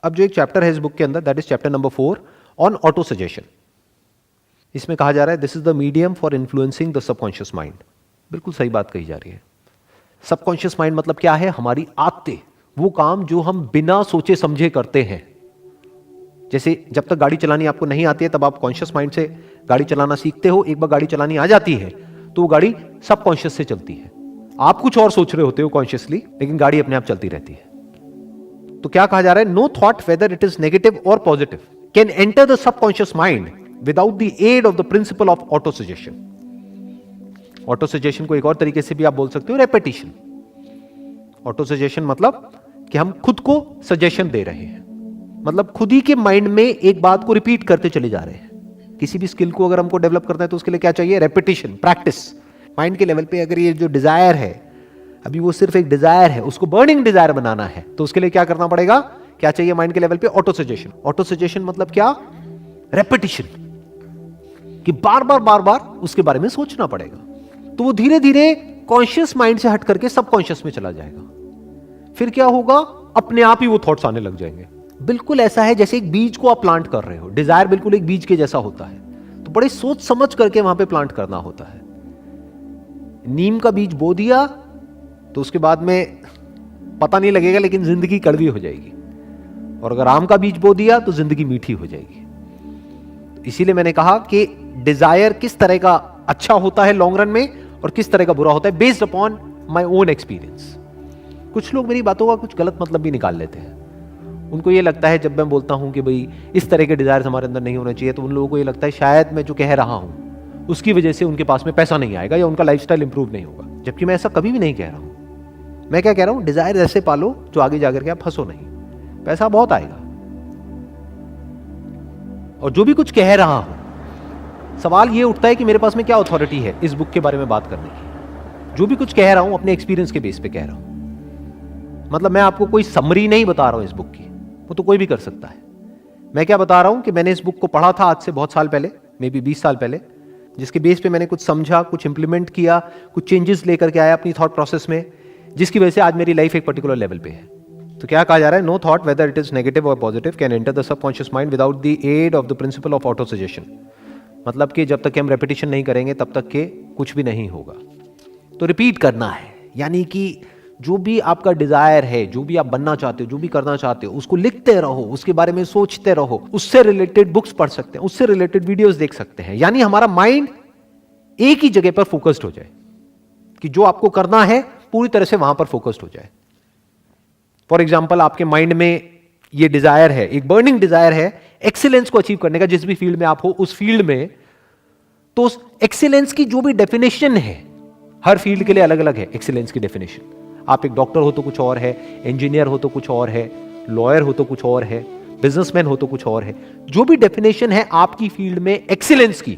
अब जो एक चैप्टर है इस बुक के अंदर, that is chapter number 4 on auto suggestion. इसमें कहा जा रहा है this is the medium for influencing the subconscious mind. बिल्कुल सही बात कही जा रही है। सबकॉन्शियस माइंड मतलब क्या है? हमारी आदतें, वो काम जो हम बिना सोचे समझे करते हैं। जैसे जब तक गाड़ी चलानी आपको नहीं आती है तब आप कॉन्शियस माइंड से गाड़ी चलाना सीखते हो, एक बार गाड़ी चलानी आ जाती है तो वो गाड़ी सबकॉन्शियस से चलती है। आप कुछ और सोच रहे होते हो कॉन्शियसली, लेकिन गाड़ी अपने आप चलती रहती है। तो क्या कहा जा रहा है? No thought whether it is negative और positive can enter the subconscious mind without the aid of the principle of auto suggestion. Auto suggestion को एक और तरीके से भी आप बोल सकते हो रेपिटेशन। ऑटो सजेशन मतलब कि हम खुद को सजेशन दे रहे हैं, मतलब खुद ही के माइंड में एक बात को रिपीट करते चले जा रहे हैं। किसी भी स्किल को अगर हमको डेवलप करना है तो उसके लिए क्या चाहिए? Repetition, practice. माइंड के लेवल पे अगर ये जो डिजायर है, अभी वो सिर्फ एक डिजायर है, उसको बर्निंग डिजायर बनाना है, तो उसके लिए क्या करना पड़ेगा? क्या चाहिए माइंड के लेवल पे? Auto suggestion. ऑटो सजेशन मतलब क्या? रेपिटेशन, कि बार बार उसके बारे में सोचना पड़ेगा। तो वो धीरे धीरे कॉन्शियस माइंड से हट करके सबकॉन्शियस में चला जाएगा। फिर क्या होगा? अपने आप ही वो थॉट्स आने लग जाएंगे। बिल्कुल ऐसा है जैसे एक बीज को आप प्लांट कर रहे हो। डिजायर बिल्कुल एक बीज के जैसा होता है, तो बड़े सोच समझ करके वहां पे प्लांट करना होता है। नीम का बीज बो दिया तो उसके बाद में पता नहीं लगेगा, लेकिन जिंदगी कड़वी हो जाएगी। और अगर आम का बीज बो दिया तो जिंदगी मीठी हो जाएगी। तो इसीलिए मैंने कहा कि डिजायर किस तरह का अच्छा होता है लॉन्ग रन में और किस तरह का बुरा होता है, based upon my own experience. कुछ लोग मेरी बातों का कुछ गलत मतलब भी निकाल लेते हैं। उनको ये लगता है जब मैं बोलता हूं कि भाई इस तरह के डिजायर्स हमारे अंदर नहीं होने चाहिए, तो उन लोगों को ये लगता है शायद मैं जो कह रहा हूं उसकी वजह से उनके पास में पैसा नहीं आएगा या उनका लाइफस्टाइल इंप्रूव नहीं होगा। जबकि मैं ऐसा कभी भी नहीं कह रहा हूं। मैं क्या कह रहा हूं? डिजायर ऐसे पालो जो आगे जाकर के आप फंसो नहीं, पैसा बहुत आएगा। और जो भी कुछ कह रहा हूं, सवाल ये उठता है कि मेरे पास में क्या अथॉरिटी है इस बुक के बारे में बात करने की। जो भी कुछ कह रहा हूं अपने एक्सपीरियंस के बेस पे कह रहा हूं। मतलब मैं आपको कोई समरी नहीं बता रहा हूं इस बुक की, वो तो कोई भी कर सकता है। मैं क्या बता रहा हूं कि मैंने इस बुक को पढ़ा था आज से बहुत साल पहले, मे बी 20 साल पहले, जिसके बेस पे मैंने कुछ समझा, कुछ इंप्लीमेंट किया, कुछ चेंजेस लेकर के आया अपनी थॉट प्रोसेस में, जिसकी वजह से आज मेरी लाइफ एक पर्टिकुलर लेवल पे है। तो क्या कहा जा रहा है? No thought whether it is negative और positive can enter the subconscious mind without the aid of the principle of auto suggestion. मतलब कि जब तक कि हम रेपिटेशन नहीं करेंगे तब तक के कुछ भी नहीं होगा। तो रिपीट करना है, यानी कि जो भी आपका डिजायर है, जो भी आप बनना चाहते हो, जो भी करना चाहते हो, उसको लिखते रहो, उसके बारे में सोचते रहो, उससे रिलेटेड बुक्स पढ़ सकते हैं, उससे रिलेटेड वीडियोस देख सकते हैं। यानी हमारा माइंड एक ही जगह पर फोकस्ड हो जाए, कि जो आपको करना है पूरी तरह से वहां पर फोकस्ड हो जाए। फॉर एग्जाम्पल, आपके माइंड में ये डिजायर है, एक बर्निंग डिजायर है एक्सीलेंस को अचीव करने का, जिस भी फील्ड में आप हो उस फील्ड में। तो उस एक्सीलेंस की जो भी डेफिनेशन है, हर फील्ड के लिए अलग अलग है एक्सीलेंस की डेफिनेशन। आप एक डॉक्टर हो तो कुछ और है, इंजीनियर हो तो कुछ और है, लॉयर हो तो कुछ और है, बिजनेसमैन हो तो कुछ और है। जो भी डेफिनेशन है आपकी फील्ड में एक्सीलेंस की,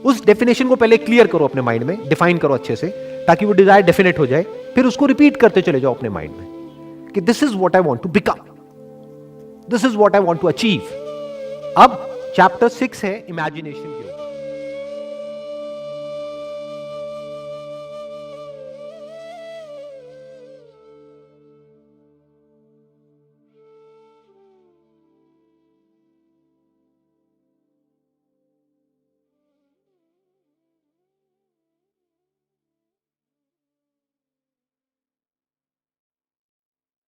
उस डेफिनेशन को पहले क्लियर करो अपने माइंड में, डिफाइन करो अच्छे से, ताकि वो डिजायर डेफिनेट हो जाए। फिर उसको रिपीट करते चले जाओ अपने माइंड में कि this is what I want to become, this is what I want to achieve. अब चैप्टर 6 है इमेजिनेशन के ऊपर।